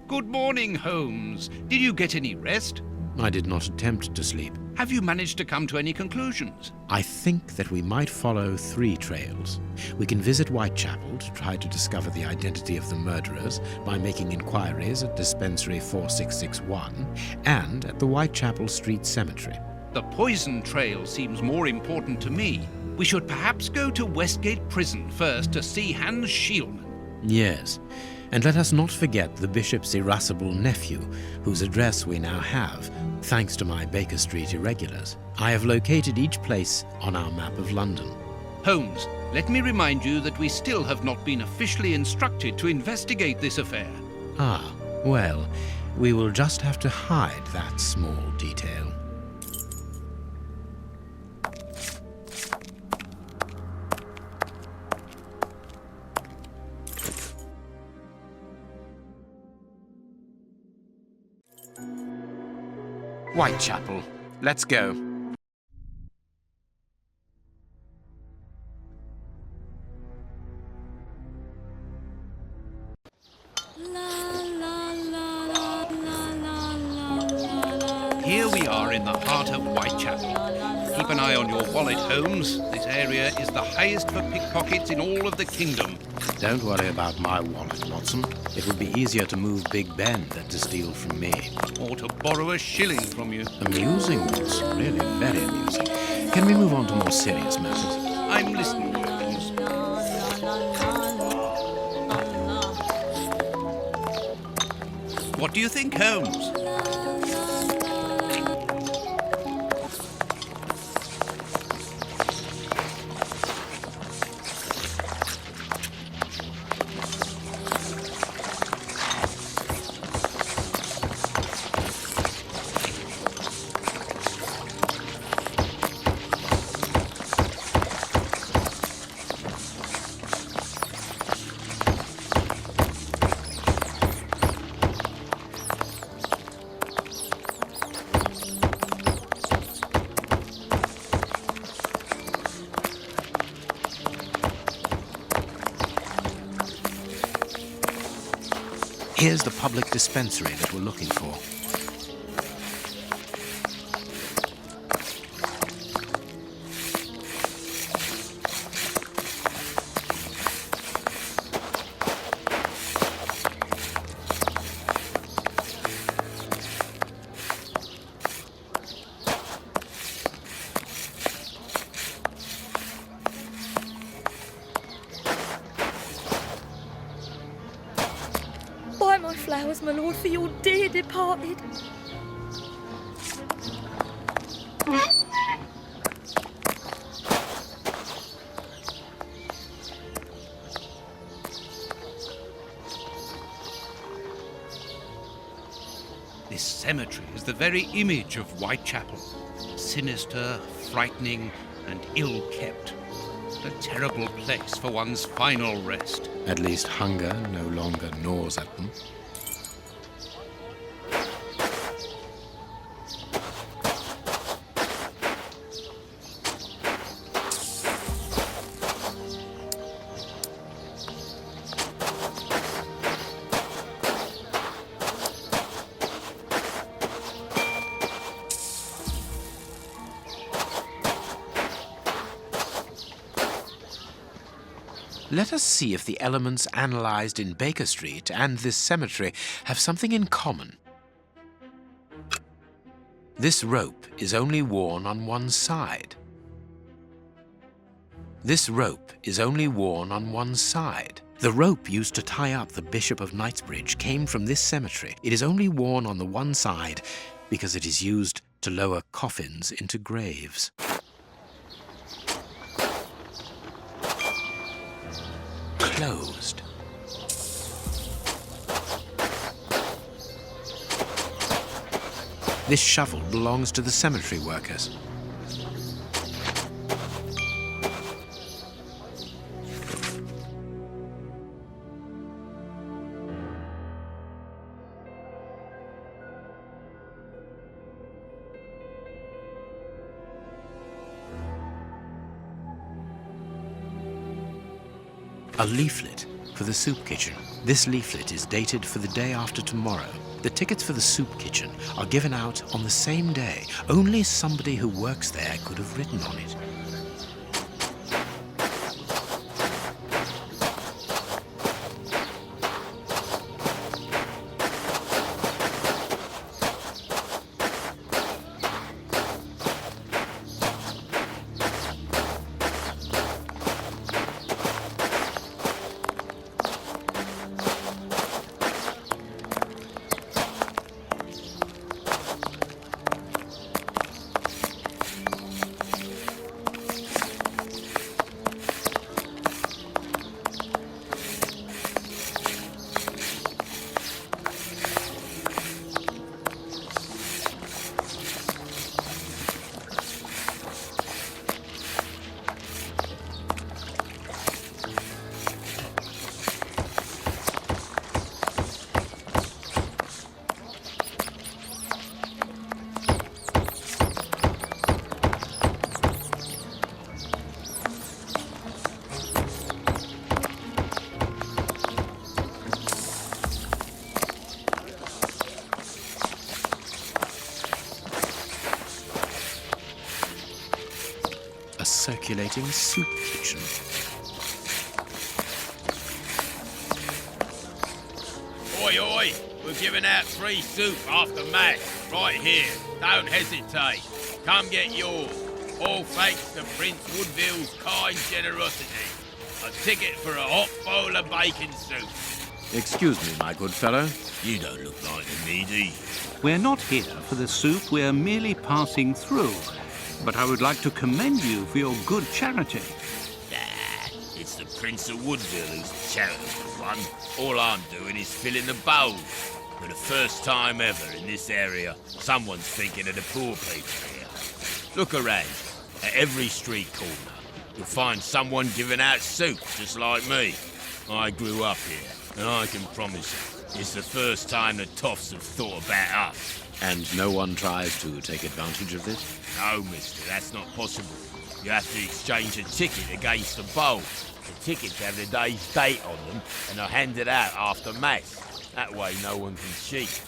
Good morning, Holmes. Did you get any rest? I did not attempt to sleep. Have you managed to come to any conclusions? I think that we might follow 3 trails. We can visit Whitechapel to try to discover the identity of the murderers by making inquiries at Dispensary 4661 and at the Whitechapel Street Cemetery. The poison trail seems more important to me. We should perhaps go to Westgate Prison first to see Hans Schielman. Yes, and let us not forget the bishop's irascible nephew, whose address we now have, thanks to my Baker Street irregulars. I have located each place on our map of London. Holmes, let me remind you that we still have not been officially instructed to investigate this affair. Ah, well, we will just have to hide that small detail. Whitechapel. Let's go. Here we are in the heart of Whitechapel. Keep an eye on your wallet, Holmes. This area is the highest for pickpockets in all of the kingdom. Don't worry about my wallet, Watson. It would be easier to move Big Ben than to steal from me. Or to borrow a shilling from you. Amusing, Watson. Really very amusing. Can we move on to more serious matters? I'm listening, Holmes. What do you think, Holmes? Here's the public dispensary that we're looking for. Buy my flowers, my lord, for your dear departed. This cemetery is the very image of Whitechapel. Sinister, frightening, and ill-kept. A terrible place for one's final rest. At least hunger no longer gnaws at them. Let us see if the elements analyzed in Baker Street and this cemetery have something in common. This rope is only worn on one side. This rope is only worn on one side. The rope used to tie up the Bishop of Knightsbridge came from this cemetery. It is only worn on the one side because it is used to lower coffins into graves. Closed. This shovel belongs to the cemetery workers. A leaflet for the soup kitchen. This leaflet is dated for the day after tomorrow. The tickets for the soup kitchen are given out on the same day. Only somebody who works there could have written on it. A circulating soup kitchen. Oi, oi! We're giving out free soup after mass, right here. Don't hesitate. Come get yours. All thanks to Prince Woodville's kind generosity. A ticket for a hot bowl of bacon soup. Excuse me, my good fellow. You don't look like the needy. We're not here for the soup, we're merely passing through. But I would like to commend you for your good charity. Nah, it's the Prince of Woodville who's the charitable one. All I'm doing is filling the bowl. For the first time ever in this area, someone's thinking of the poor people here. Look around. At every street corner, you'll find someone giving out soup just like me. I grew up here, and I can promise you, it's the first time the toffs have thought about us. And no one tries to take advantage of this? No, mister, that's not possible. You have to exchange a ticket against a bowl. The tickets have the day's date on them, and are handed out after mass. That way no one can cheat.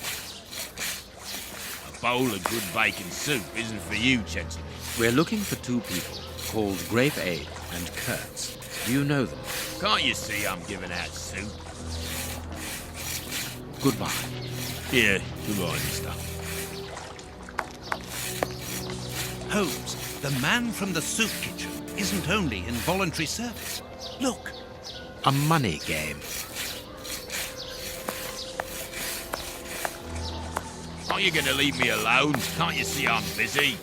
A bowl of good bacon soup isn't for you, gentlemen. We're looking for two people called Grape Aid and Kurtz. Do you know them? Can't you see I'm giving out soup? Goodbye. Here, goodbye, mister. Holmes, the man from the soup kitchen isn't only in voluntary service. Look, A money game. Aren't you gonna leave me alone? Can't you see I'm busy?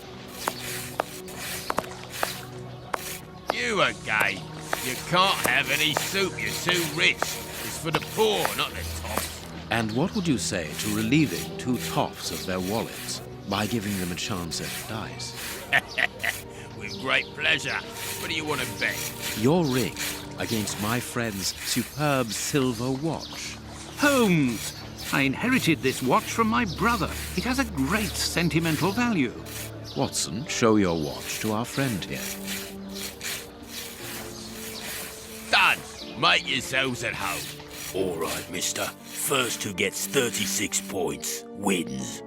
You again. You can't have any soup, you're too rich. It's for the poor, not the tops. And what would you say to relieving two tops of their wallets by giving them a chance at dice? With great pleasure. What do you want to bet? Your ring against my friend's superb silver watch. Holmes! I inherited this watch from my brother. It has a great sentimental value. Watson, show your watch to our friend here. Done. Make yourselves at home. All right, mister. First who gets 36 points wins.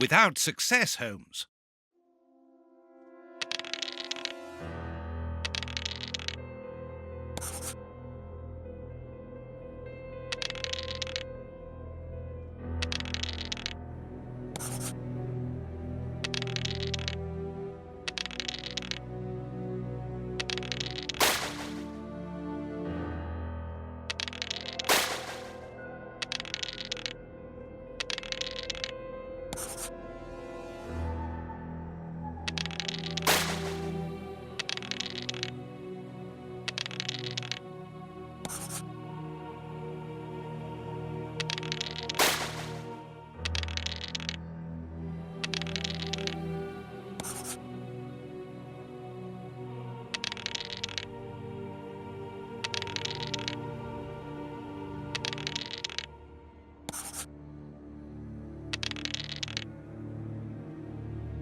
Without success, Holmes.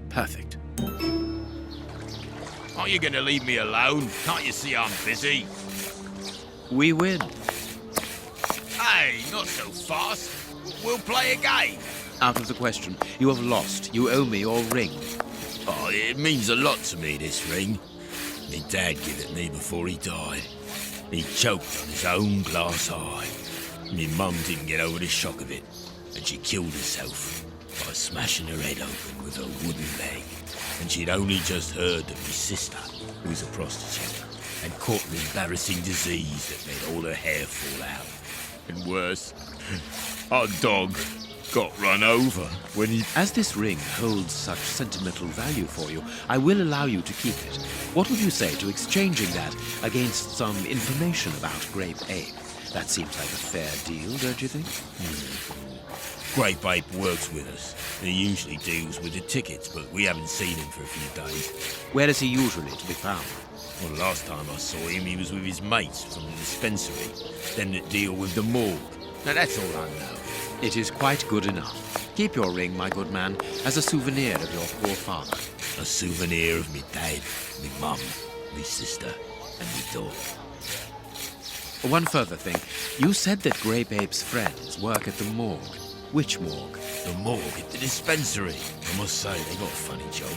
Perfect. Aren't you gonna leave me alone? Can't you see I'm busy? We win. Hey, not so fast. We'll play a game. Out of the question. You have lost. You owe me your ring. Oh, it means a lot to me, this ring. Me dad gave it me before he died. He choked on his own glass eye. Me mum didn't get over the shock of it, and she killed herself by smashing her head open with a wooden leg. And she'd only just heard that my sister, who was a prostitute, had caught an embarrassing disease that made all her hair fall out. And worse, our dog got run over when he... As this ring holds such sentimental value for you, I will allow you to keep it. What would you say to exchanging that against some information about Grape Ape? That seems like a fair deal, don't you think? Grape Ape works with us. He usually deals with the tickets, but we haven't seen him for a few days. Where is he usually to be found? Well, last time I saw him, he was with his mates from the dispensary, them that deal with the morgue. Now, that's all I know. It is quite good enough. Keep your ring, my good man, as a souvenir of your poor father. A souvenir of me dad, me mum, me sister, and me dog. One further thing. You said that Grape Ape's friends work at the morgue. Which morgue? The morgue at the dispensary. I must say, they got a funny job.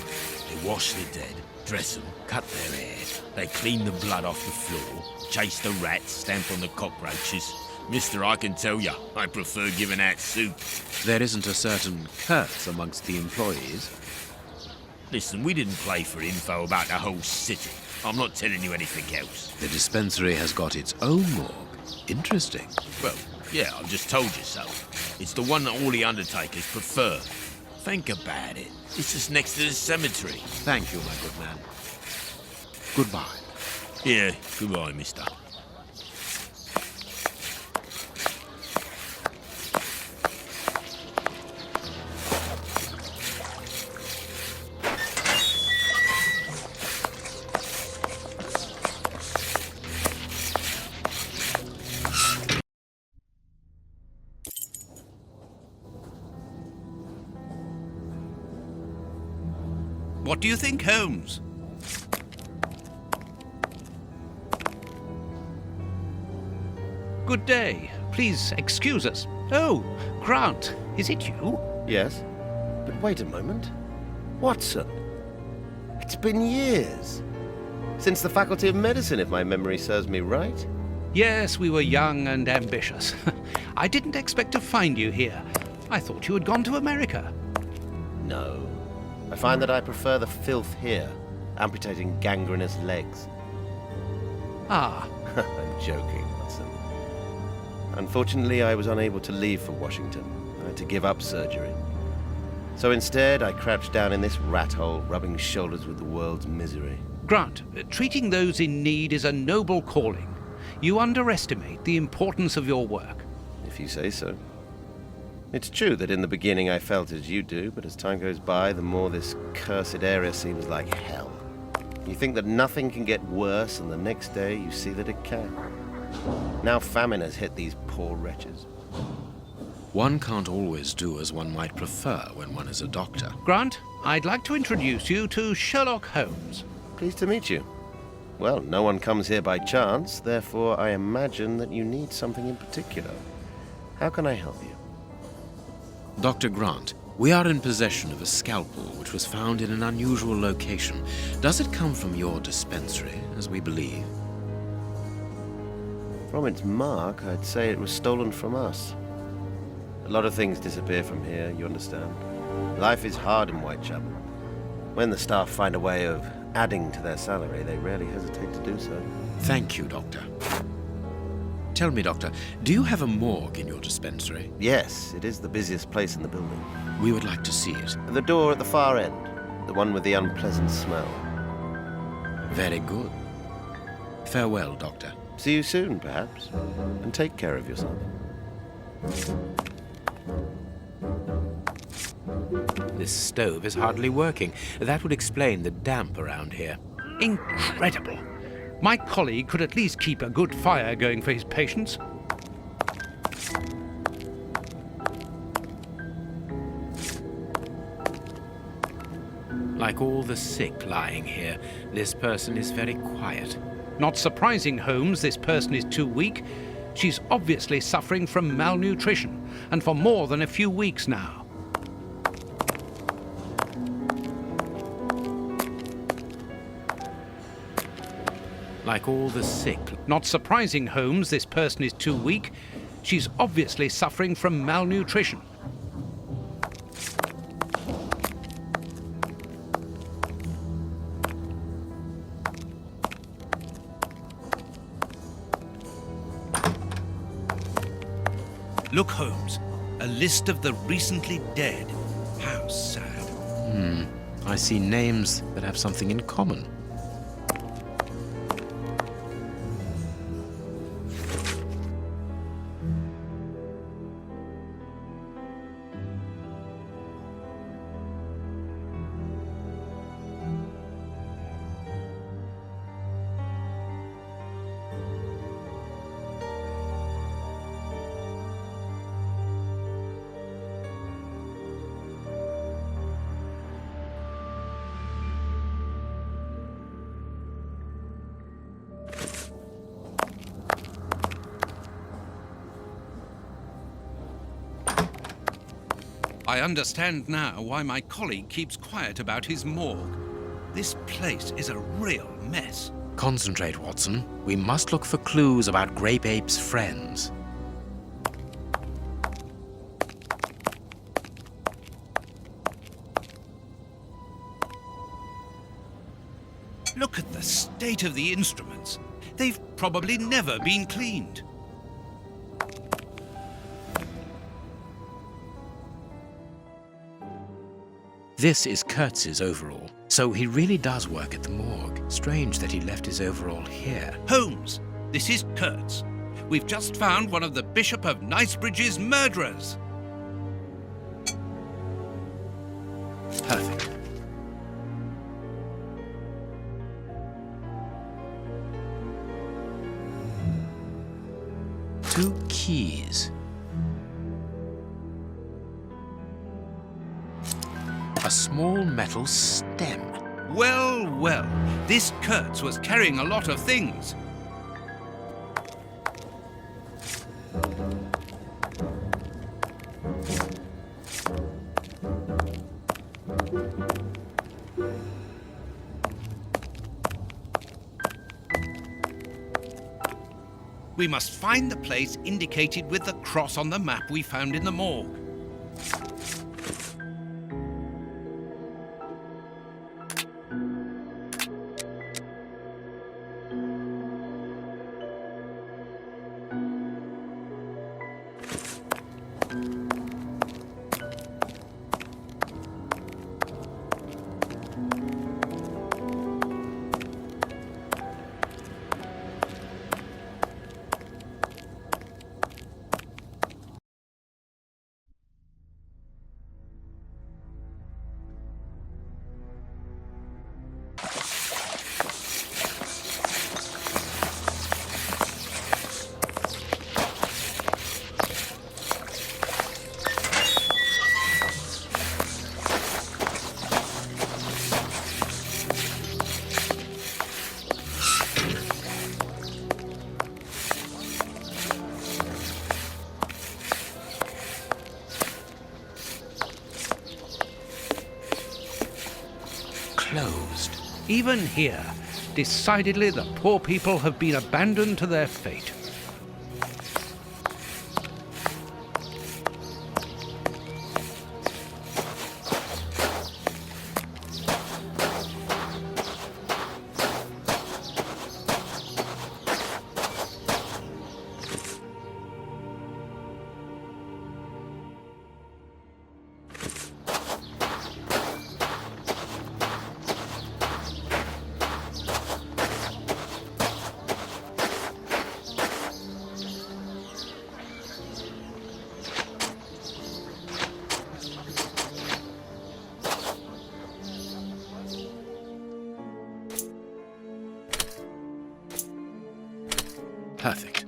They wash the dead, dress them, cut their hair. They clean the blood off the floor, chase the rats, stamp on the cockroaches. Mister, I can tell ya, I prefer giving out soup. There isn't a certain curse amongst the employees. Listen, we didn't play for info about the whole city. I'm not telling you anything else. The dispensary has got its own morgue. Interesting. Well, yeah, I've just told you so. It's the one that all the undertakers prefer. Think about it. It's just next to the cemetery. Thank you, my good man. Goodbye. Yeah, goodbye, mister. What do you think, Holmes? Good day. Please excuse us. Oh, Grant, is it you? Yes, but wait a moment. Watson, it's been years. Since the Faculty of Medicine, if my memory serves me right. Yes, we were young and ambitious. I didn't expect to find you here. I thought you had gone to America. No. I find that I prefer the filth here, amputating gangrenous legs. Ah, I'm joking, Watson. Unfortunately, I was unable to leave for Washington. I had to give up surgery. So instead, I crouched down in this rat hole, rubbing shoulders with the world's misery. Grant, treating those in need is a noble calling. You underestimate the importance of your work. If you say so. It's true that in the beginning I felt as you do, but as time goes by, the more this cursed area seems like hell. You think that nothing can get worse, and the next day you see that it can. Now famine has hit these poor wretches. One can't always do as one might prefer when one is a doctor. Grant, I'd like to introduce you to Sherlock Holmes. Pleased to meet you. Well, no one comes here by chance, therefore I imagine that you need something in particular. How can I help you? Dr. Grant, We are in possession of a scalpel which was found in an unusual location. Does it come from your dispensary, as we believe? From its mark, I'd say it was stolen from us. A lot of things disappear from here, you understand. Life is hard in Whitechapel. When the staff find a way of adding to their salary, they rarely hesitate to do so. Thank you, Doctor. Tell me, Doctor, do you have a morgue in your dispensary? Yes, it is the busiest place in the building. We would like to see it. The door at the far end, the one with the unpleasant smell. Very good. Farewell, Doctor. See you soon, perhaps, and take care of yourself. This stove is hardly working. That would explain the damp around here. Incredible. My colleague could at least keep a good fire going for his patients. Like all the sick lying here, this person is very quiet. Not surprising, Holmes, this person is too weak. She's obviously suffering from malnutrition, and for more than a few weeks now. Like all the sick. Not surprising, Holmes, this person is too weak. She's obviously suffering from malnutrition. Look, Holmes, a list of the recently dead. How sad. I see names that have something in common. I understand now why my colleague keeps quiet about his morgue. This place is a real mess. Concentrate, Watson. We must look for clues about Grape Ape's friends. Look at the state of the instruments. They've probably never been cleaned. This is Kurtz's overall, so he really does work at the morgue. Strange that he left his overall here. Holmes, this is Kurtz. We've just found one of the Bishop of Knightsbridge's murderers. Perfect. Two keys. A small metal stem. Well, well, this Kurtz was carrying a lot of things. We must find the place indicated with the cross on the map we found in the morgue. Even here, decidedly the poor people have been abandoned to their fate. Perfect.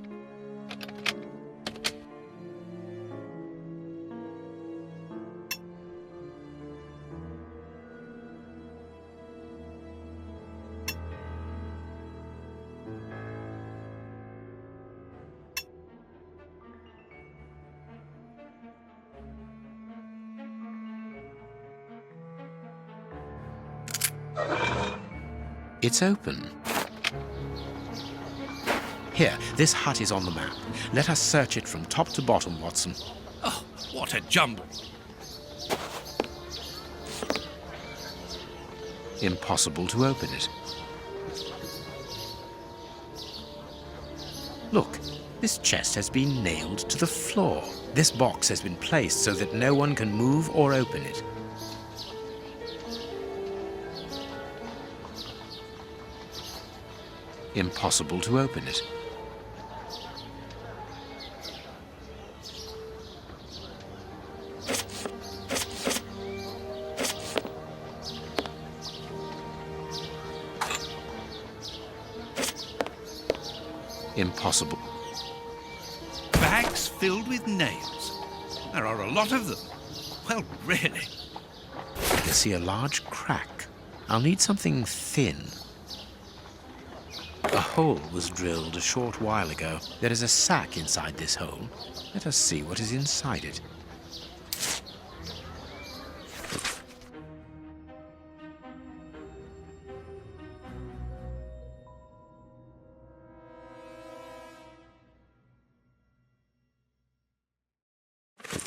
It's open. Here, this hut is on the map. Let us search it from top to bottom, Watson. Oh, what a jumble! Impossible to open it. Look, this chest has been nailed to the floor. This box has been placed so that no one can move or open it. Impossible to open it. Impossible. Bags filled with nails. There are a lot of them. Well, really. I can see a large crack. I'll need something thin. A hole was drilled a short while ago. There is a sack inside this hole. Let us see what is inside it.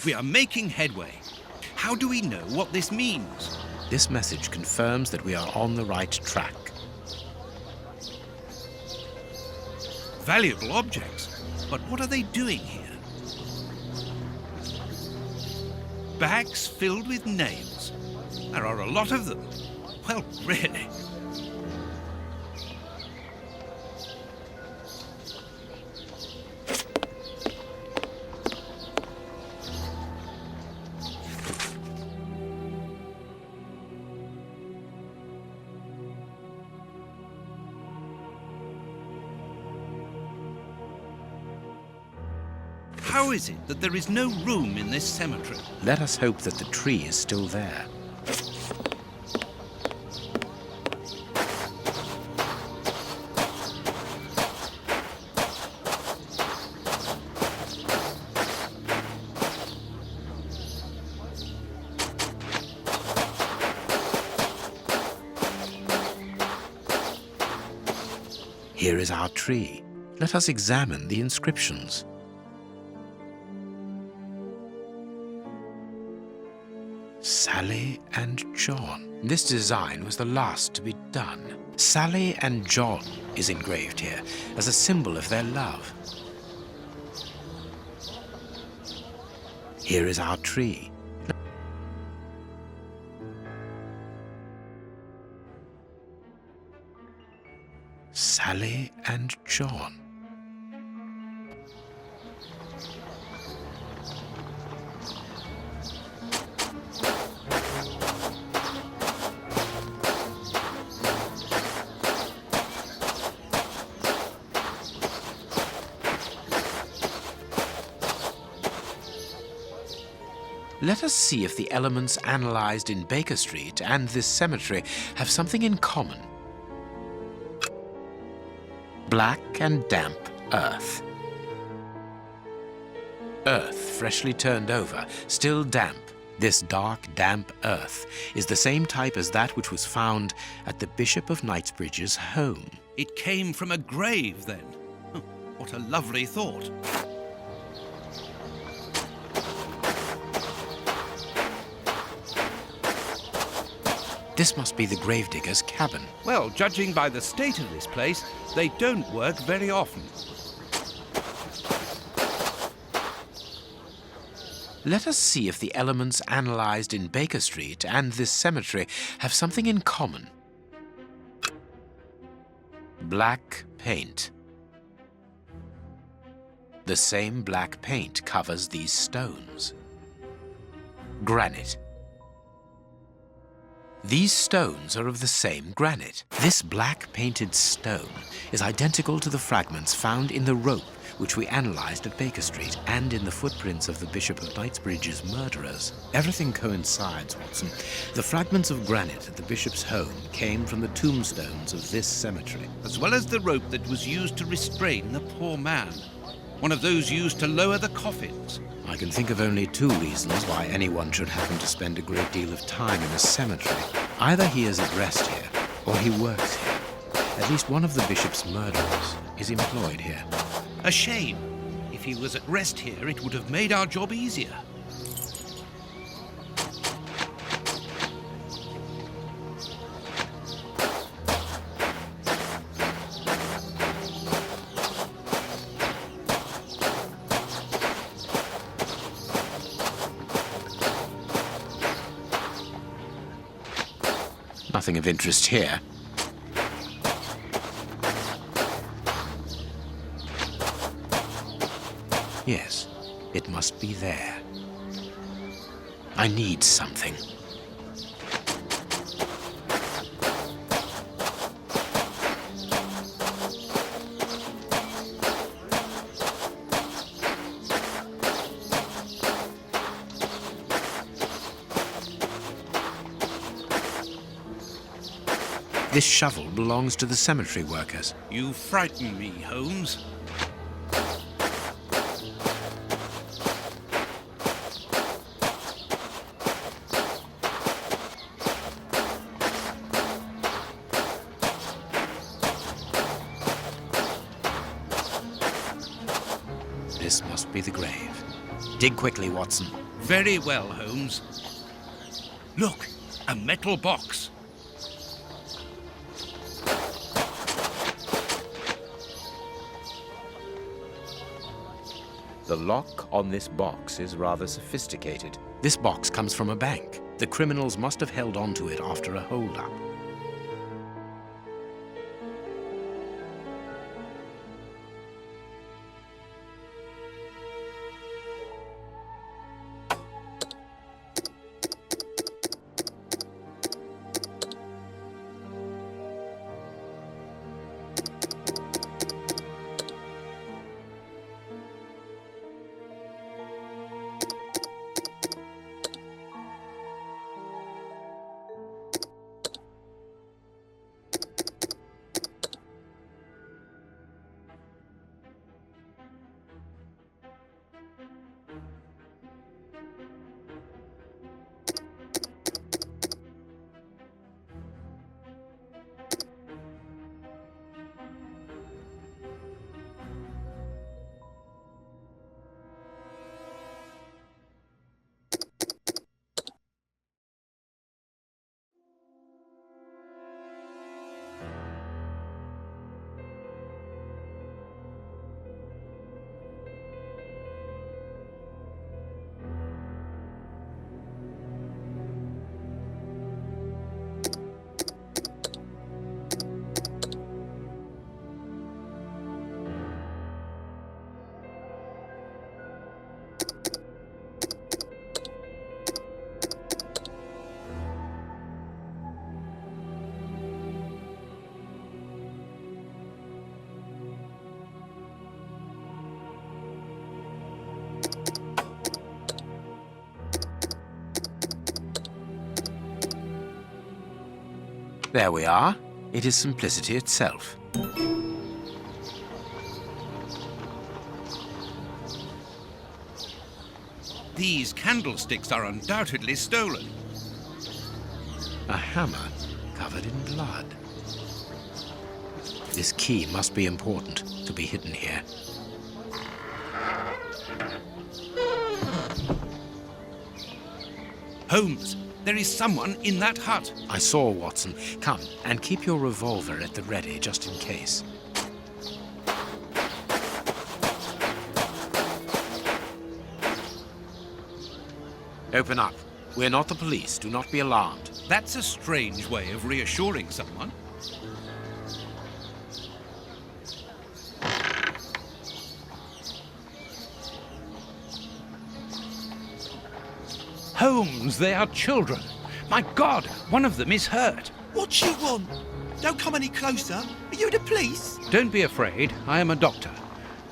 We are making headway. How do we know what this means? This message confirms that we are on the right track. Valuable objects. But what are they doing here? Bags filled with nails. There are a lot of them. Well, really. How is it that there is no room in this cemetery? Let us hope that the tree is still there. Here is our tree. Let us examine the inscriptions. Sally and John. This design was the last to be done. Sally and John is engraved here as a symbol of their love. Here is our tree. Sally and John. Let us see if the elements analyzed in Baker Street and this cemetery have something in common. Black and damp earth. Earth freshly turned over, still damp. This dark, damp earth is the same type as that which was found at the Bishop of Knightsbridge's home. It came from a grave, then. Huh, what a lovely thought. This must be the gravedigger's cabin. Well, judging by the state of this place, they don't work very often. Let us see if the elements analyzed in Baker Street and this cemetery have something in common. Black paint. The same black paint covers these stones. Granite. These stones are of the same granite. This black painted stone is identical to the fragments found in the rope which we analyzed at Baker Street and in the footprints of the Bishop of Knightsbridge's murderers. Everything coincides, Watson. The fragments of granite at the bishop's home came from the tombstones of this cemetery. As well as the rope that was used to restrain the poor man. One of those used to lower the coffins. I can think of only two reasons why anyone should happen to spend a great deal of time in a cemetery. Either he is at rest here, or he works here. At least one of the bishop's murderers is employed here. A shame. If he was at rest here, it would have made our job easier. Nothing of interest here. Yes, it must be there. I need something. This shovel belongs to the cemetery workers. You frighten me, Holmes. This must be the grave. Dig quickly, Watson. Very well, Holmes. Look, a metal box. The lock on this box is rather sophisticated. This box comes from a bank. The criminals must have held onto it after a hold-up. There we are. It is simplicity itself. These candlesticks are undoubtedly stolen. A hammer covered in blood. This key must be important to be hidden here. Holmes, there is someone in that hut. I saw, Watson. Come, and keep your revolver at the ready, just in case. Open up. We're not the police. Do not be alarmed. That's a strange way of reassuring someone. Holmes, they are children. My God, one of them is hurt. What you want? Don't come any closer. Are you the police? Don't be afraid. I am a doctor.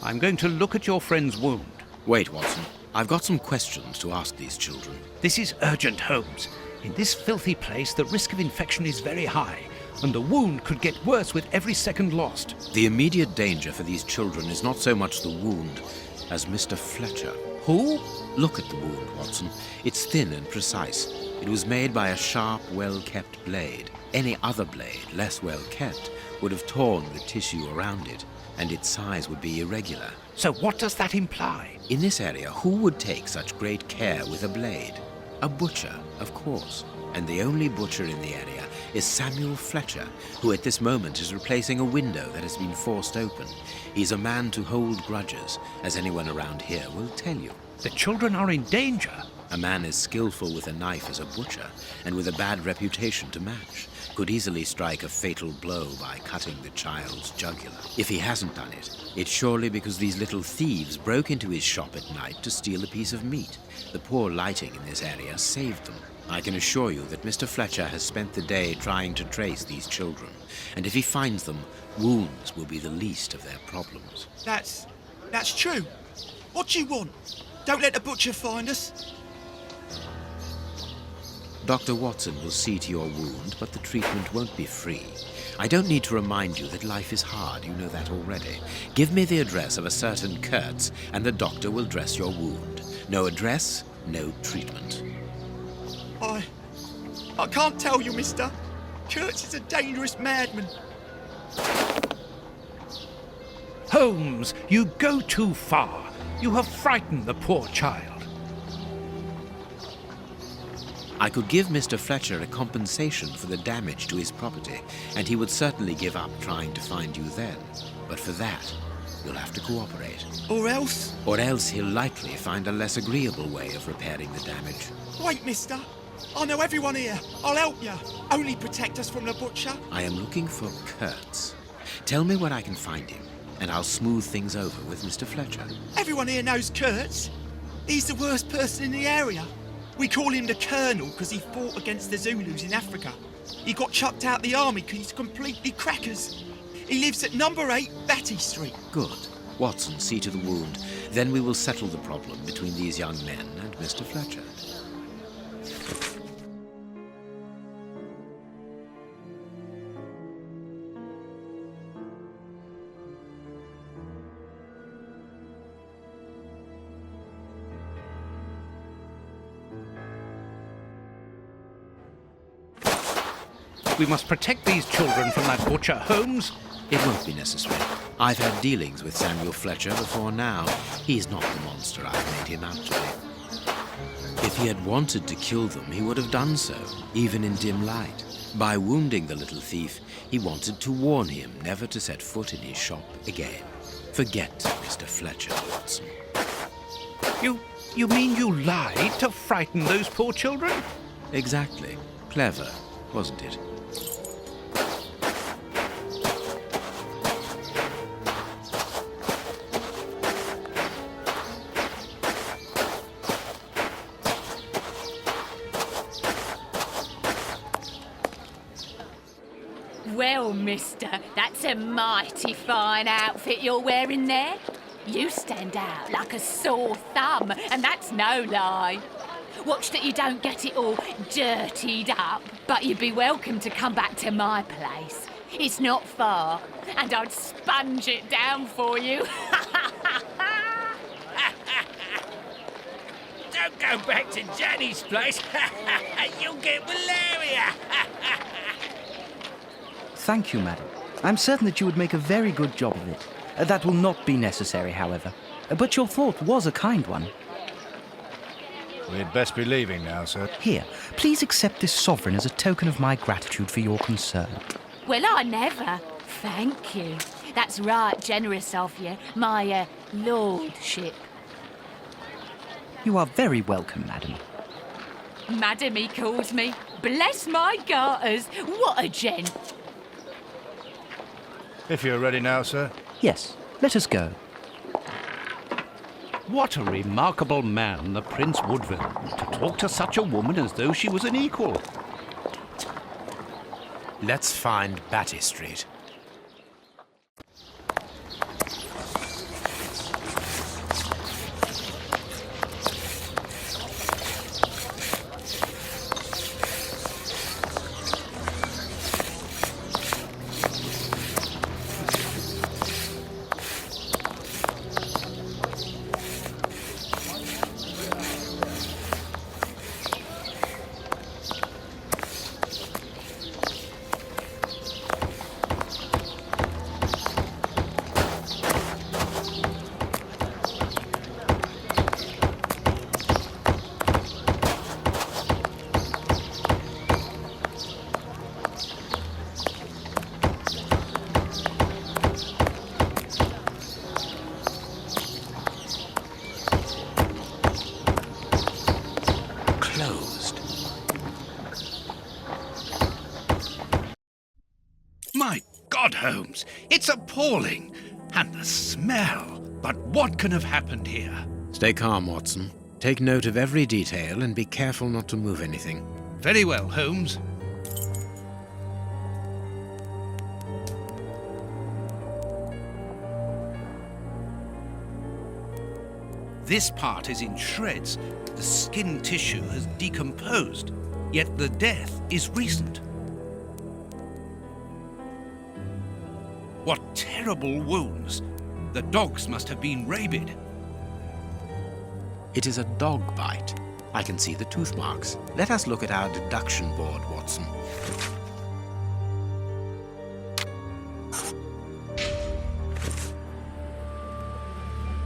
I'm going to look at your friend's wound. Wait, Watson. I've got some questions to ask these children. This is urgent, Holmes. In this filthy place, the risk of infection is very high, and the wound could get worse with every second lost. The immediate danger for these children is not so much the wound as Mr. Fletcher. Who? Look at the wound, Watson. It's thin and precise. It was made by a sharp, well-kept blade. Any other blade, less well-kept, would have torn the tissue around it, and its size would be irregular. So what does that imply? In this area, who would take such great care with a blade? A butcher, of course. And the only butcher in the area is Samuel Fletcher, who at this moment is replacing a window that has been forced open. He's a man to hold grudges, as anyone around here will tell you. The children are in danger. A man as skillful with a knife as a butcher, and with a bad reputation to match, could easily strike a fatal blow by cutting the child's jugular. If he hasn't done it, it's surely because these little thieves broke into his shop at night to steal a piece of meat. The poor lighting in this area saved them. I can assure you that Mr. Fletcher has spent the day trying to trace these children, and if he finds them, wounds will be the least of their problems. That's true. What do you want? Don't let the butcher find us. Dr. Watson will see to your wound, but the treatment won't be free. I don't need to remind you that life is hard, you know that already. Give me the address of a certain Kurtz, and the doctor will dress your wound. No address, no treatment. I can't tell you, mister. Kurtz is a dangerous madman. Holmes, you go too far. You have frightened the poor child. I could give Mr. Fletcher a compensation for the damage to his property, and he would certainly give up trying to find you then. But for that, you'll have to cooperate. Or else? Or else he'll likely find a less agreeable way of repairing the damage. Wait, mister. I know everyone here. I'll help you. Only protect us from the butcher. I am looking for Kurtz. Tell me where I can find him, and I'll smooth things over with Mr. Fletcher. Everyone here knows Kurtz. He's the worst person in the area. We call him the Colonel because he fought against the Zulus in Africa. He got chucked out the army because he's completely crackers. He lives at number 8 Batty Street. Good. Watson, see to the wound. Then we will settle the problem between these young men and Mr. Fletcher. We must protect these children from that butcher, Holmes. It won't be necessary. I've had dealings with Samuel Fletcher before now. He's not the monster I've made him out to be. If he had wanted to kill them, he would have done so, even in dim light. By wounding the little thief, he wanted to warn him never to set foot in his shop again. Forget Mr. Fletcher, Watson. You mean you lied to frighten those poor children? Exactly. Clever, wasn't it? Well, mister, that's a mighty fine outfit you're wearing there. You stand out like a sore thumb, and that's no lie. Watch that you don't get it all dirtied up, but you'd be welcome to come back to my place. It's not far, and I'd sponge it down for you. Don't go back to Jenny's place. You'll get malaria. Thank you, madam. I'm certain that you would make a very good job of it. That will not be necessary, however. But your thought was a kind one. We'd best be leaving now, sir. Here, please accept this sovereign as a token of my gratitude for your concern. Well, I never. Thank you. That's right generous of you, my lordship. You are very welcome, madam. Madam, he calls me. Bless my garters. What a gent. If you're ready now, sir. Yes, let us go. What a remarkable man, the Prince Woodville, to talk to such a woman as though she was an equal. Let's find Batty Street. My God, Holmes, it's appalling. And the smell. But what can have happened here? Stay calm, Watson. Take note of every detail and be careful not to move anything. Very well, Holmes. This part is in shreds. The skin tissue has decomposed, yet the death is recent. What terrible wounds! The dogs must have been rabid. It is a dog bite. I can see the tooth marks. Let us look at our deduction board, Watson.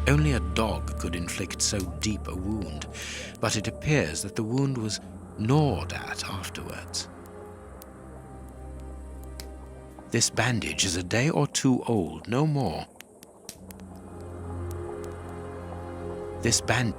Only a dog could inflict so deep a wound, but it appears that the wound was gnawed at afterwards. This bandage is a day or two old, no more. This bandage...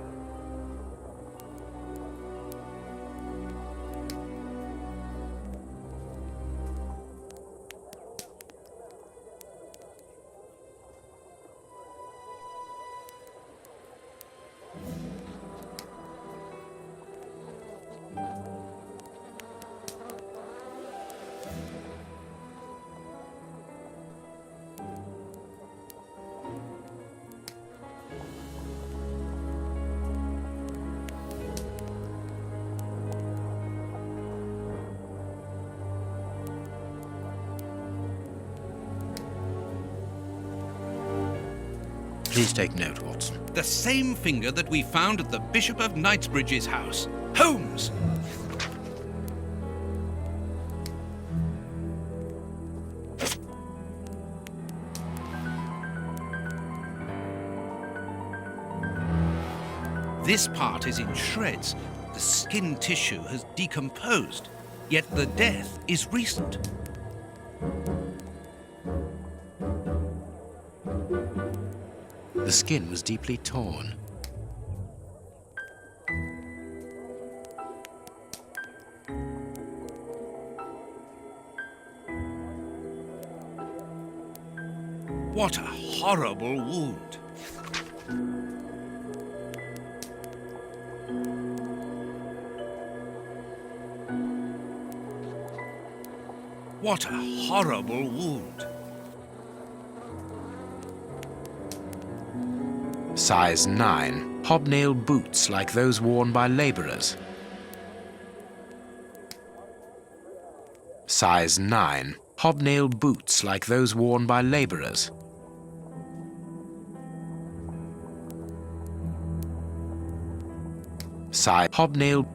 Please take note, Watson. The same finger that we found at the Bishop of Knightsbridge's house. Holmes! This part is in shreds. The skin tissue has decomposed, yet the death is recent. The skin was deeply torn. What a horrible wound. What a horrible wound. Size 9. Hobnail boots like those worn by labourers. Size 9. Hobnail boots like those worn by labourers. Side hobnail.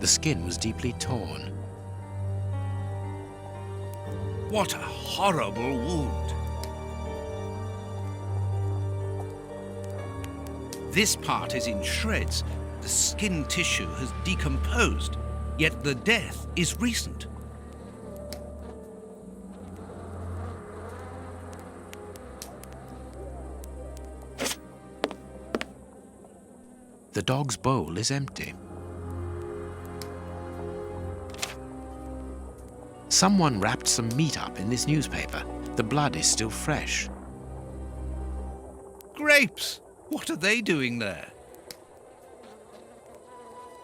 The skin was deeply torn. What a horrible wound. This part is in shreds. The skin tissue has decomposed, yet the death is recent. The dog's bowl is empty. Someone wrapped some meat up in this newspaper. The blood is still fresh. Grapes! What are they doing there?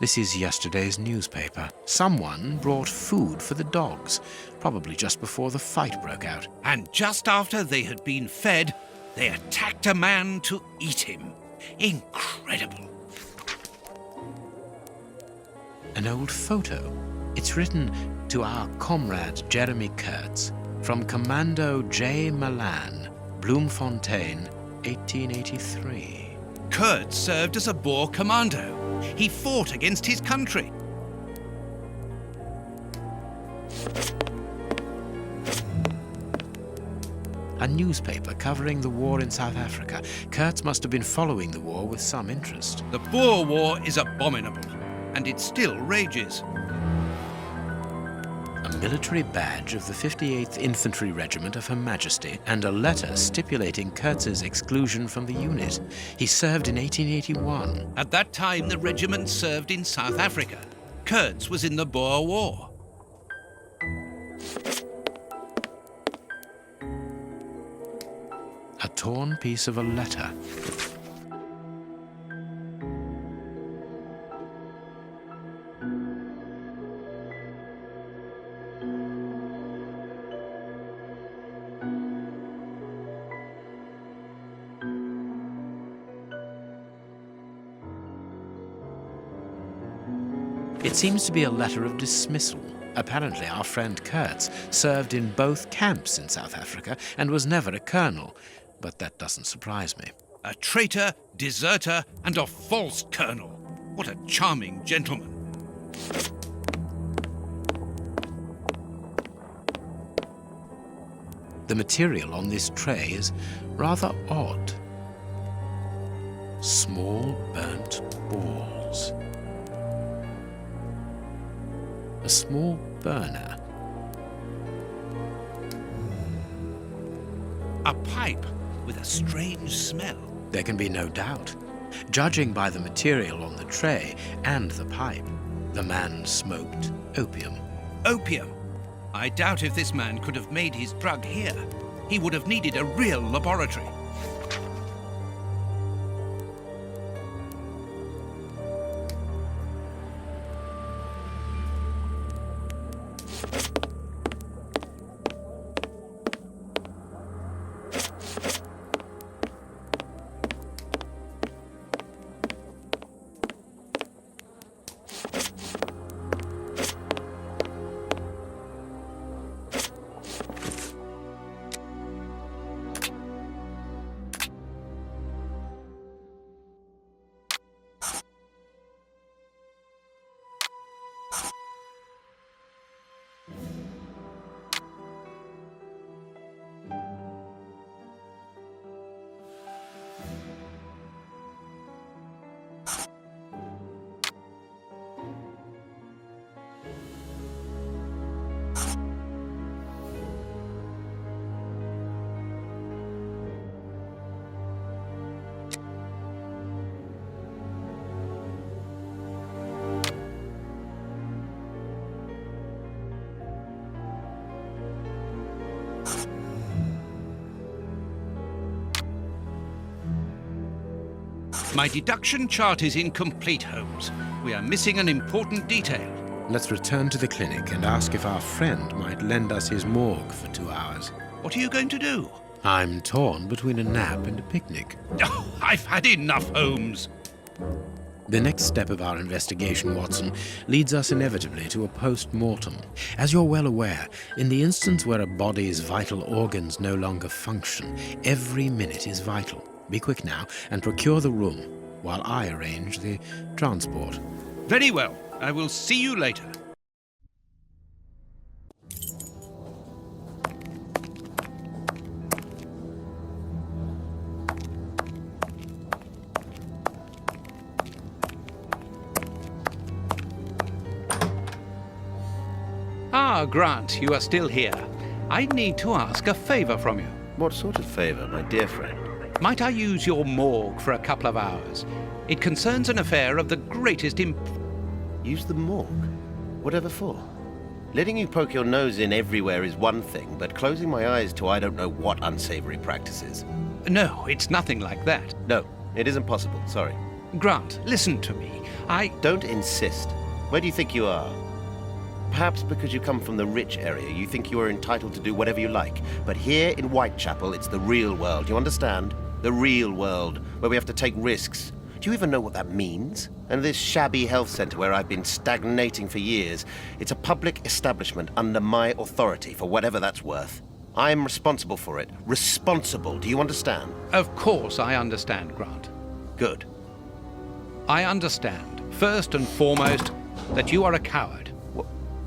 This is yesterday's newspaper. Someone brought food for the dogs, probably just before the fight broke out. And just after they had been fed, they attacked a man to eat him. Incredible. An old photo. It's written to our comrade Jeremy Kurtz from Commando J. Milan, Bloemfontein, 1883. Kurtz served as a Boer commando. He fought against his country. A newspaper covering the war in South Africa. Kurtz must have been following the war with some interest. The Boer War is abominable, and it still rages. A military badge of the 58th Infantry Regiment of Her Majesty, and a letter stipulating Kurtz's exclusion from the unit. He served in 1881. At that time, the regiment served in South Africa. Kurtz was in the Boer War. A torn piece of a letter. It seems to be a letter of dismissal. Apparently, our friend Kurtz served in both camps in South Africa and was never a colonel, but that doesn't surprise me. A traitor, deserter, and a false colonel. What a charming gentleman. The material on this tray is rather odd. Small burnt balls. A small burner. A pipe with a strange smell. There can be no doubt. Judging by the material on the tray and the pipe, the man smoked opium. Opium. I doubt if this man could have made his drug here. He would have needed a real laboratory. My deduction chart is incomplete, Holmes. We are missing an important detail. Let's return to the clinic and ask if our friend might lend us his morgue for 2 hours. What are you going to do? I'm torn between a nap and a picnic. Oh, I've had enough, Holmes. The next step of our investigation, Watson, leads us inevitably to a post-mortem. As you're well aware, in the instance where a body's vital organs no longer function, every minute is vital. Be quick now and procure the room while I arrange the transport. Very well. I will see you later. Ah, Grant, you are still here. I need to ask a favor from you. What sort of favor, my dear friend? Might I use your morgue for a couple of hours? It concerns an affair of the greatest Use the morgue? Whatever for? Letting you poke your nose in everywhere is one thing, but closing my eyes to I don't know what unsavory practices. No, it's nothing like that. No, it isn't possible, sorry. Grant, listen to me. Don't insist. Where do you think you are? Perhaps because you come from the rich area, you think you are entitled to do whatever you like. But here in Whitechapel, it's the real world, you understand? The real world, where we have to take risks. Do you even know what that means? And this shabby health center where I've been stagnating for years, it's a public establishment under my authority, for whatever that's worth. I am responsible for it. Responsible, do you understand? Of course I understand, Grant. Good. I understand, first and foremost, that you are a coward.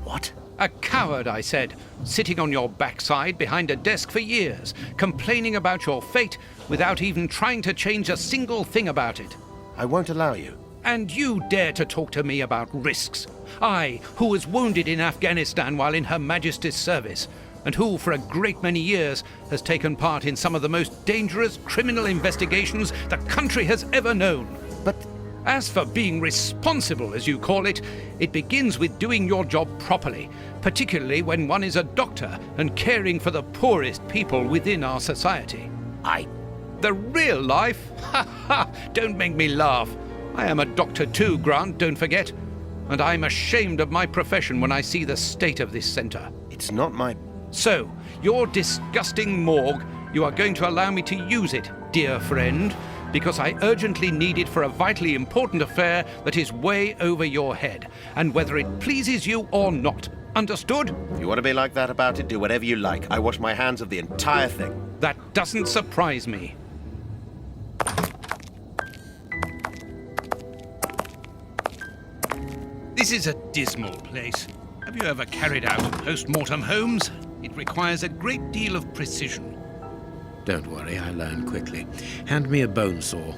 What? A coward, I said, sitting on your backside behind a desk for years, complaining about your fate without even trying to change a single thing about it. I won't allow you. And you dare to talk to me about risks? I, who was wounded in Afghanistan while in Her Majesty's service, and who, for a great many years, has taken part in some of the most dangerous criminal investigations the country has ever known. But as for being responsible, as you call it, it begins with doing your job properly, particularly when one is a doctor and caring for the poorest people within our society. The real life? Ha ha! Don't make me laugh. I am a doctor too, Grant, don't forget. And I'm ashamed of my profession when I see the state of this centre. It's not my... So, your disgusting morgue, you are going to allow me to use it, dear friend, because I urgently need it for a vitally important affair that is way over your head, and whether it pleases you or not. Understood? If you want to be like that about it, do whatever you like. I wash my hands of the entire thing. That doesn't surprise me. This is a dismal place. Have you ever carried out a post-mortem, Holmes? It requires a great deal of precision. Don't worry, I learn quickly. Hand me a bone saw.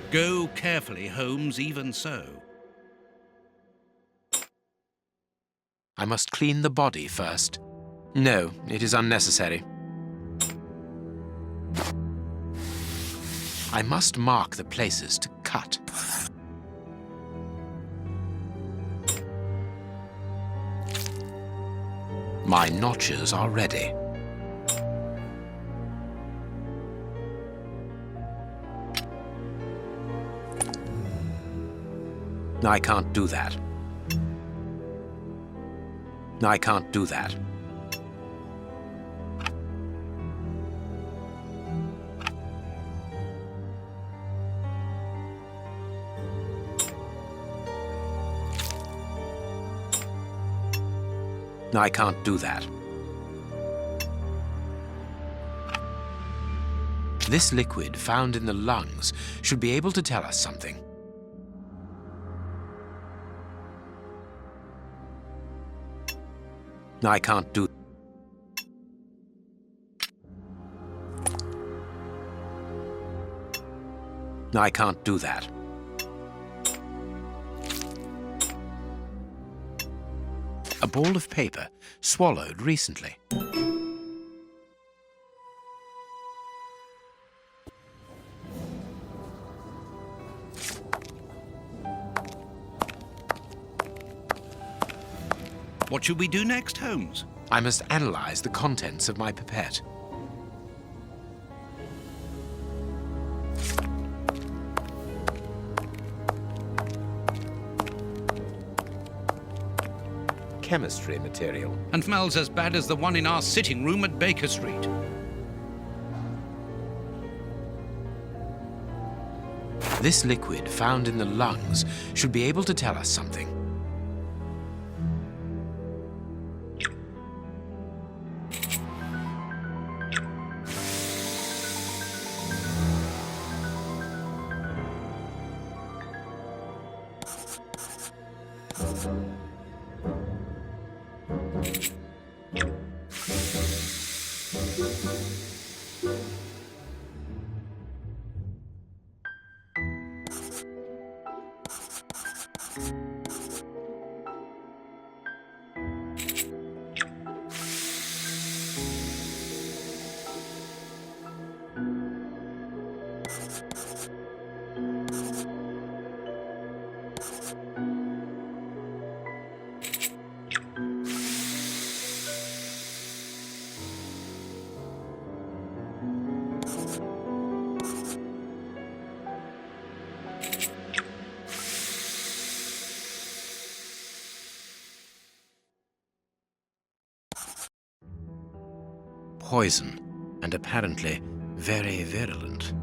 Go carefully, Holmes, even so. I must clean the body first. No, it is unnecessary. I must mark the places to cut. My notches are ready. I can't do that. I can't do that. I can't do that. This liquid found in the lungs should be able to tell us something. I can't do. I can't do that. A ball of paper swallowed recently. What should we do next, Holmes? I must analyze the contents of my pipette. Chemistry material. And smells as bad as the one in our sitting room at Baker Street. This liquid found in the lungs should be able to tell us something. Poison, and apparently very virulent.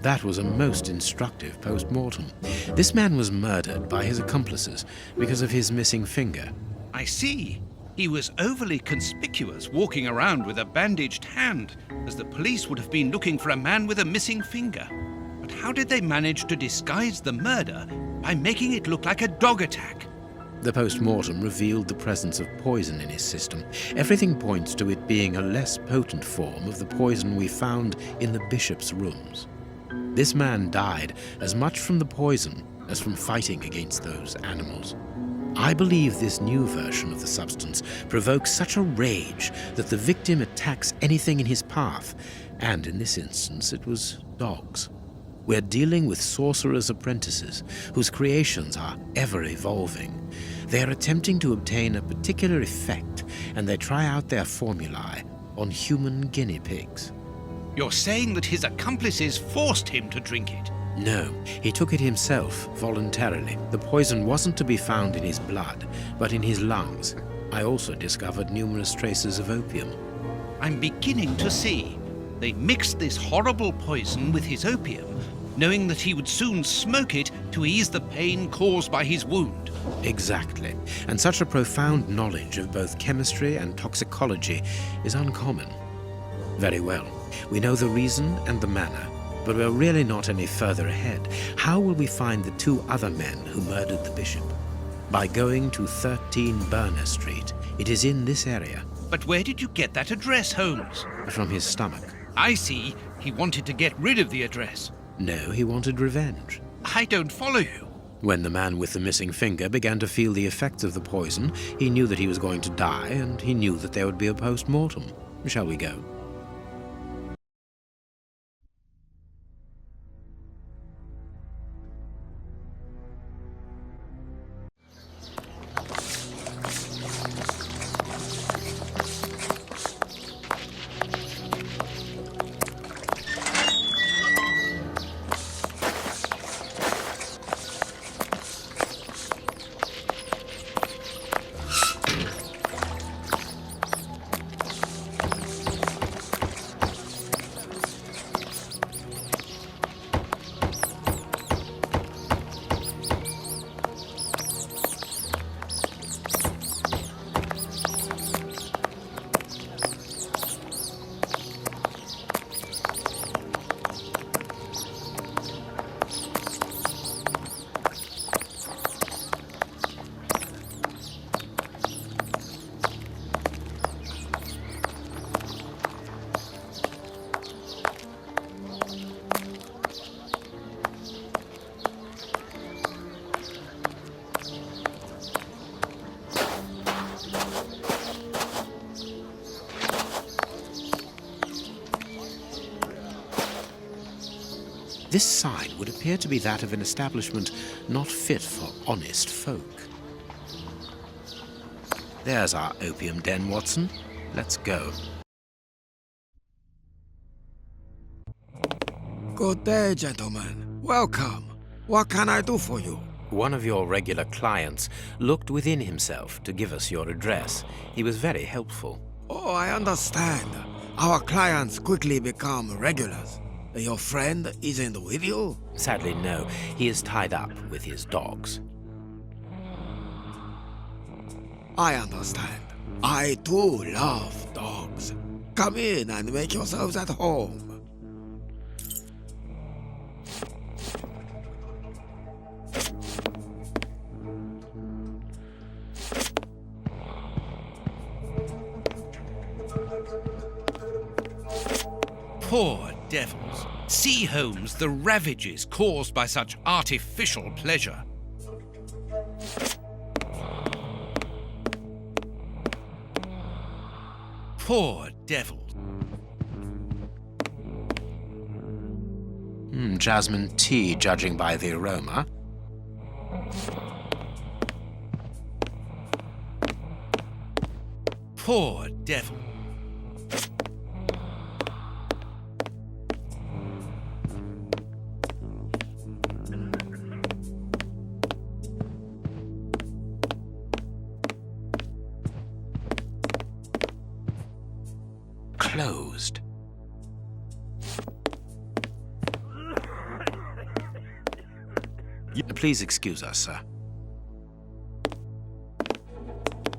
That was a most instructive post-mortem. This man was murdered by his accomplices because of his missing finger. I see. He was overly conspicuous, walking around with a bandaged hand, as the police would have been looking for a man with a missing finger. But how did they manage to disguise the murder by making it look like a dog attack? The post-mortem revealed the presence of poison in his system. Everything points to it being a less potent form of the poison we found in the bishop's rooms. This man died as much from the poison as from fighting against those animals. I believe this new version of the substance provokes such a rage that the victim attacks anything in his path, and in this instance it was dogs. We're dealing with sorcerers' apprentices whose creations are ever evolving. They are attempting to obtain a particular effect, and they try out their formulae on human guinea pigs. You're saying that his accomplices forced him to drink it? No, he took it himself, voluntarily. The poison wasn't to be found in his blood, but in his lungs. I also discovered numerous traces of opium. I'm beginning to see. They mixed this horrible poison with his opium, knowing that he would soon smoke it to ease the pain caused by his wound. Exactly. And such a profound knowledge of both chemistry and toxicology is uncommon. Very well. We know the reason and the manner, but we're really not any further ahead. How will we find the 2 other men who murdered the bishop? By going to 13 Burner Street. It is in this area. But where did you get that address, Holmes? From his stomach. I see. He wanted to get rid of the address. No, he wanted revenge. I don't follow you. When the man with the missing finger began to feel the effects of the poison, he knew that he was going to die, and he knew that there would be a post-mortem. Shall we go? This sign would appear to be that of an establishment not fit for honest folk. There's our opium den, Watson. Let's go. Good day, gentlemen. Welcome. What can I do for you? One of your regular clients looked within himself to give us your address. He was very helpful. Oh, I understand. Our clients quickly become regulars. Your friend isn't with you? Sadly, no. He is tied up with his dogs. I understand. I too love dogs. Come in and make yourselves at home. Poor devils. See, Holmes, the ravages caused by such artificial pleasure. Poor devils. Jasmine tea, judging by the aroma. Poor devil. Closed. Please excuse us, sir.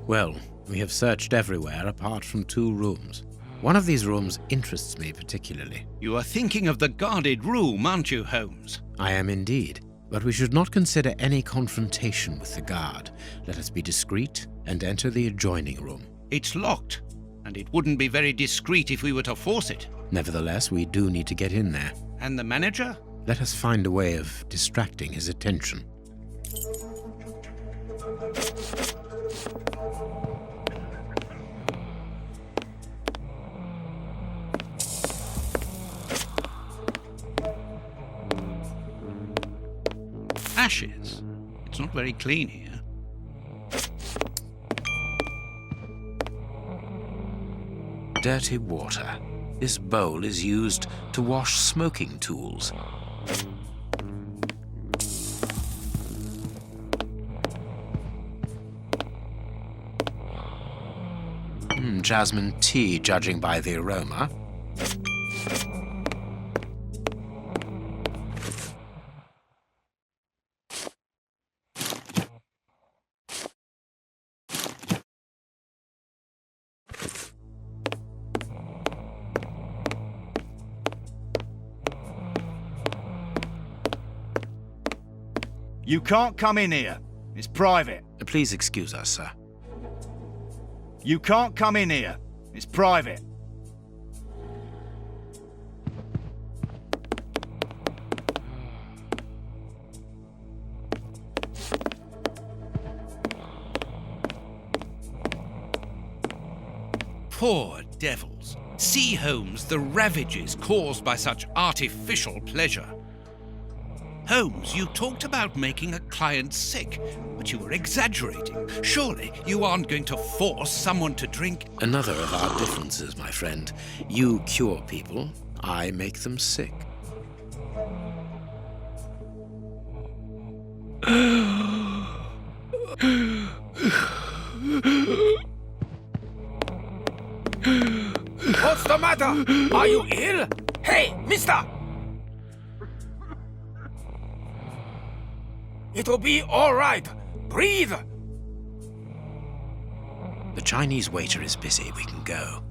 Well, we have searched everywhere apart from 2 rooms. One of these rooms interests me particularly. You are thinking of the guarded room, aren't you, Holmes? I am indeed. But we should not consider any confrontation with the guard. Let us be discreet and enter the adjoining room. It's locked, and it wouldn't be very discreet if we were to force it. Nevertheless, we do need to get in there. And the manager? Let us find a way of distracting his attention. Ashes. It's not very clean here. Dirty water. This bowl is used to wash smoking tools. Jasmine tea, judging by the aroma. You can't come in here. It's private. Please excuse us, sir. You can't come in here. It's private. Poor devils. See, Holmes, the ravages caused by such artificial pleasure. Holmes, you talked about making a client sick, but you were exaggerating. Surely you aren't going to force someone to drink. Another of our differences, my friend. You cure people, I make them sick. What's the matter? Are you ill? Hey, mister! It'll be all right. Breathe! The Chinese waiter is busy. We can go.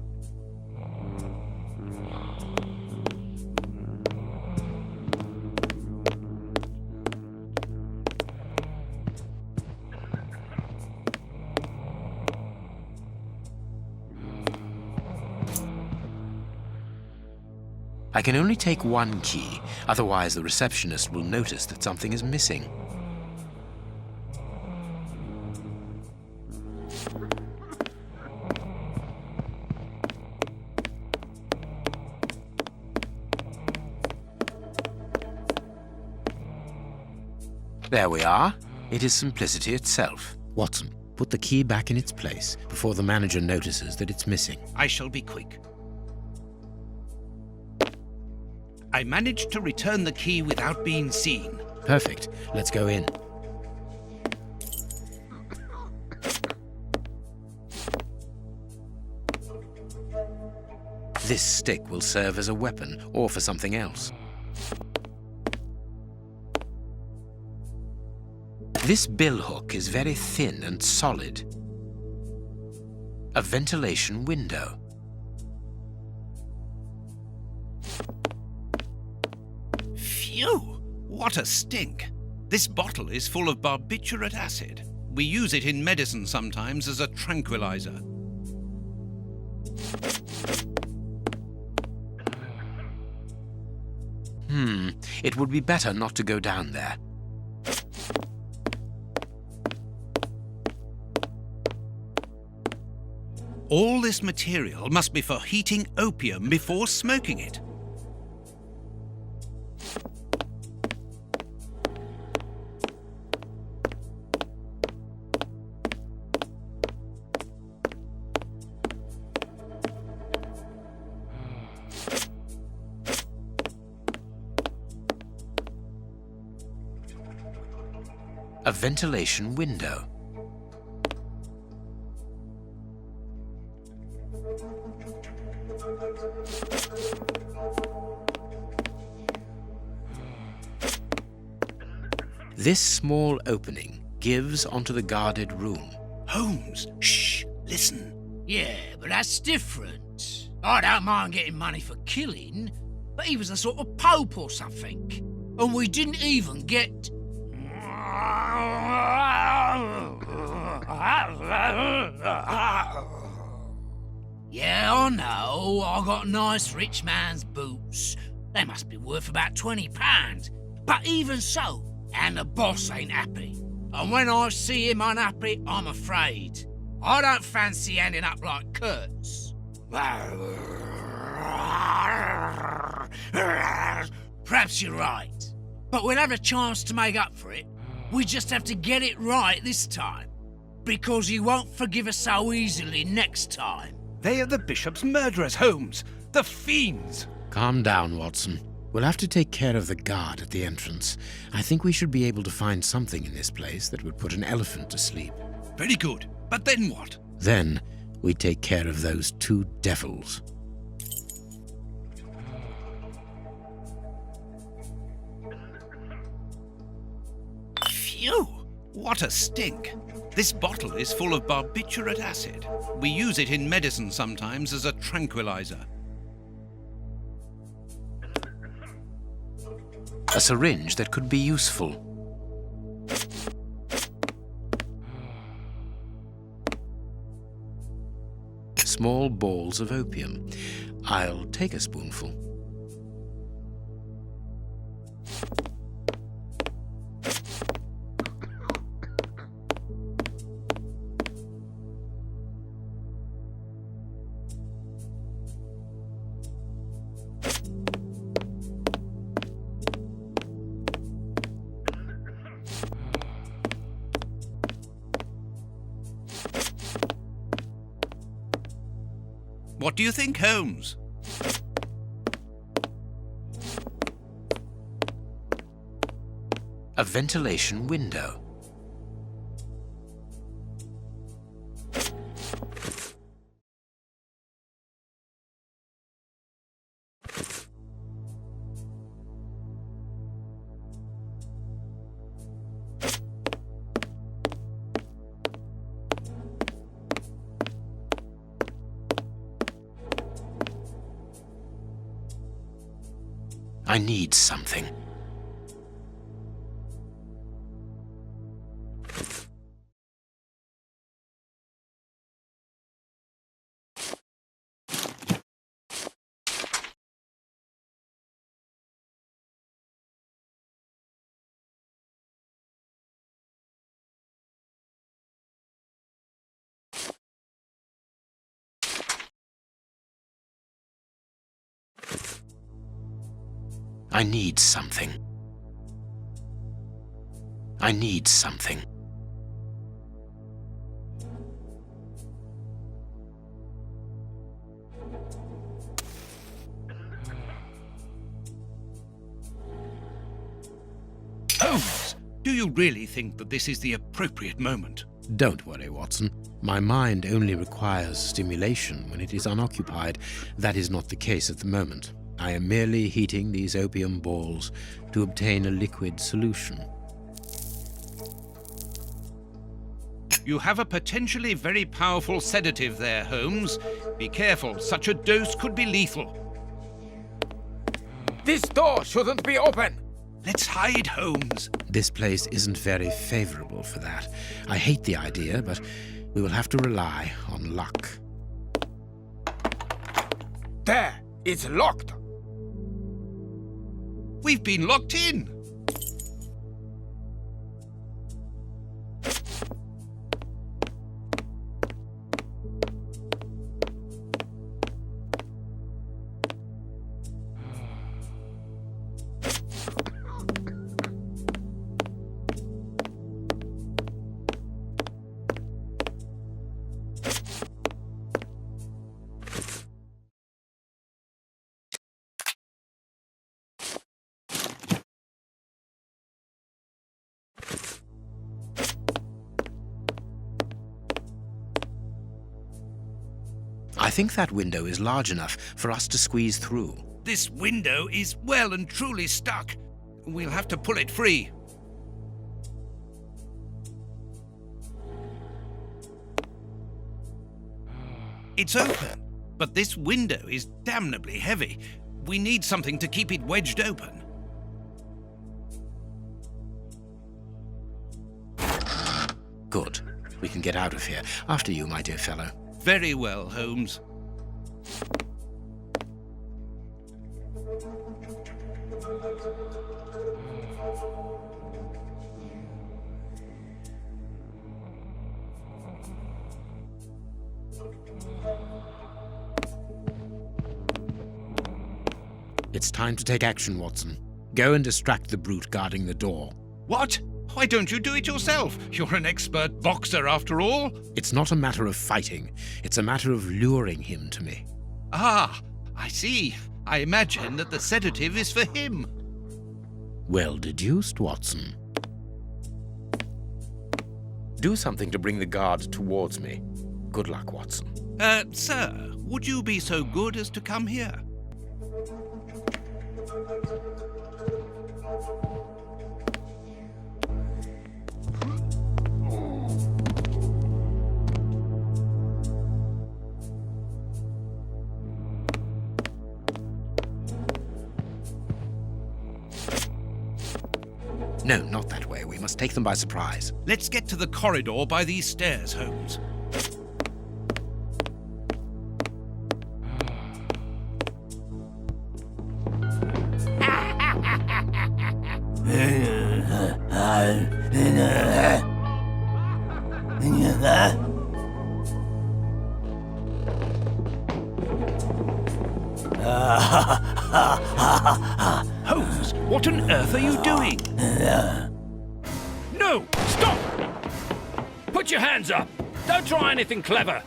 I can only take one key, otherwise the receptionist will notice that something is missing. There we are. It is simplicity itself. Watson, put the key back in its place before the manager notices that it's missing. I shall be quick. I managed to return the key without being seen. Perfect. Let's go in. This stick will serve as a weapon or for something else. This billhook is very thin and solid. A ventilation window. Phew! What a stink! This bottle is full of barbiturate acid. We use it in medicine sometimes as a tranquilizer. It would be better not to go down there. All this material must be for heating opium before smoking it. A ventilation window. This small opening gives onto the guarded room. Holmes, shh, listen. Yeah, but that's different. I don't mind getting money for killing, but he was a sort of pope or something. And we didn't even get... Yeah, I know. I got nice rich man's boots. They must be worth about £20. But even so, and the boss ain't happy. And when I see him unhappy, I'm afraid. I don't fancy ending up like Kurtz. Perhaps you're right. But we'll have a chance to make up for it. We just have to get it right this time. Because he won't forgive us so easily next time. They are the bishop's murderers, Holmes. The fiends. Calm down, Watson. We'll have to take care of the guard at the entrance. I think we should be able to find something in this place that would put an elephant to sleep. Very good. But then what? Then we take care of those two devils. Phew! What a stink. This bottle is full of barbiturate acid. We use it in medicine sometimes as a tranquilizer. A syringe that could be useful. small balls of opium. I'll take a spoonful. What do you think, Holmes? A ventilation window. I need something. I need something. I need something. Holmes, do you really think that this is the appropriate moment? Don't worry, Watson. My mind only requires stimulation when it is unoccupied. That is not the case at the moment. I am merely heating these opium balls to obtain a liquid solution. You have a potentially very powerful sedative there, Holmes. Be careful, such a dose could be lethal. This door shouldn't be open! Let's hide, Holmes. This place isn't very favorable for that. I hate the idea, but we will have to rely on luck. There! It's locked! We've been locked in. I think that window is large enough for us to squeeze through. This window is well and truly stuck. We'll have to pull it free. It's open, but this window is damnably heavy. We need something to keep it wedged open. Good. We can get out of here. After you, my dear fellow. Very well, Holmes. It's time to take action, Watson. Go and distract the brute guarding the door. What? Why don't you do it yourself? You're an expert boxer, after all. It's not a matter of fighting. It's a matter of luring him to me. Ah, I see. I imagine that the sedative is for him. Well deduced, Watson. Do something to bring the guard towards me. Good luck, Watson. Sir, would you be so good as to come here? No, not that way. We must take them by surprise. Let's get to the corridor by these stairs, Holmes. Holmes, what on earth are you doing? No! Stop! Put your hands up! Don't try anything clever!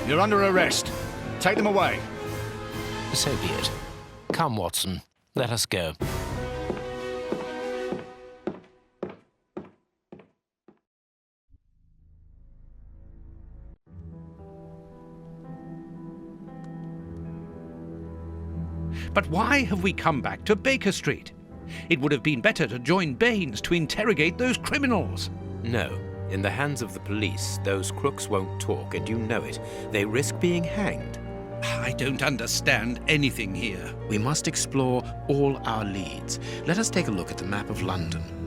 You're under arrest. Take them away. So be it. Come, Watson. Let us go. But why have we come back to Baker Street? It would have been better to join Baines to interrogate those criminals. No. In the hands of the police, those crooks won't talk, and you know it. They risk being hanged. I don't understand anything here. We must explore all our leads. Let us take a look at the map of London.